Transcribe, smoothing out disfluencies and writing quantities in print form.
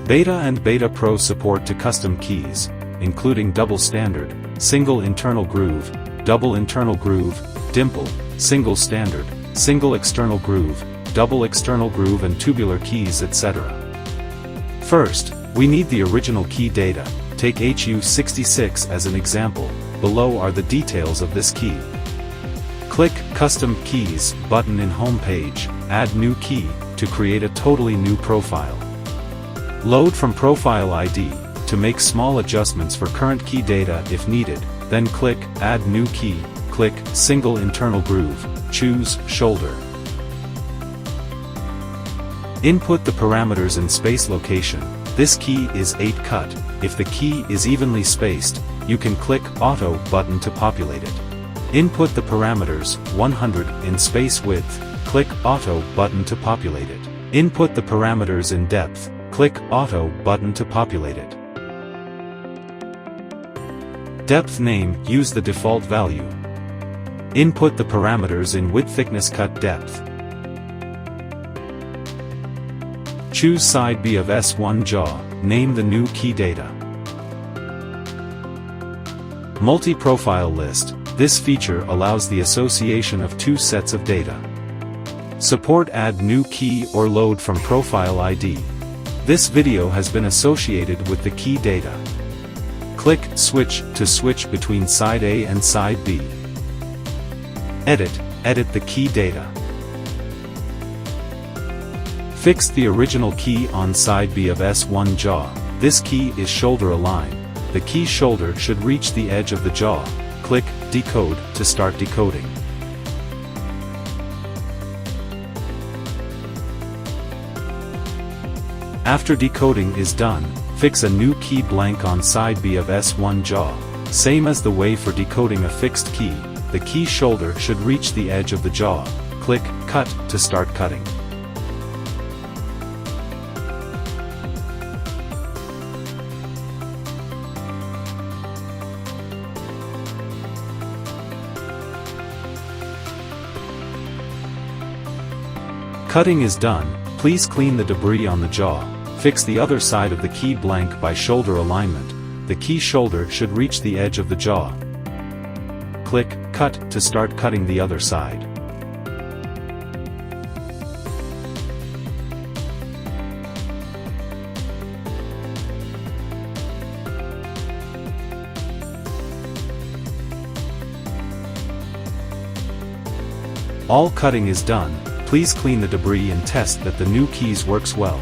Beta and Beta Pro support to custom keys, including double standard, single internal groove, double internal groove, dimple, single standard, single external groove, double external groove and tubular keys, etc. First, we need the original key data. Take HU66 as an example. Below are the details of this key. Click Custom Keys button in Home page, add new key, to create a totally new profile. Load from Profile ID, to make small adjustments for current key data if needed, then click Add New Key, click Single Internal Groove, choose Shoulder. Input the parameters in space location. This key is 8 cut. If the key is evenly spaced, you can click Auto button to populate it. Input the parameters 100 in space width, click Auto button to populate it. Input the parameters in depth, click Auto button to populate it. Depth name, use the default value. Input the parameters in width, thickness, cut depth. Choose side B of S1 jaw, name the new key data. Multi-profile list, this feature allows the association of two sets of data. Support add new key or load from profile ID. This video has been associated with the key data. Click Switch to switch between side A and side B. Edit the key data. Fix the original key on side B of S1 jaw. This key is shoulder aligned. The key shoulder should reach the edge of the jaw. Click Decode to start decoding. After decoding is done, fix a new key blank on side B of S1 jaw. Same as the way for decoding a fixed key, the key shoulder should reach the edge of the jaw. Click Cut to start cutting. Cutting is done. Please clean the debris on the jaw. Fix the other side of the key blank by shoulder alignment. The key shoulder should reach the edge of the jaw. Click Cut to start cutting the other side. All cutting is done. Please clean the debris and test that the new keys works well.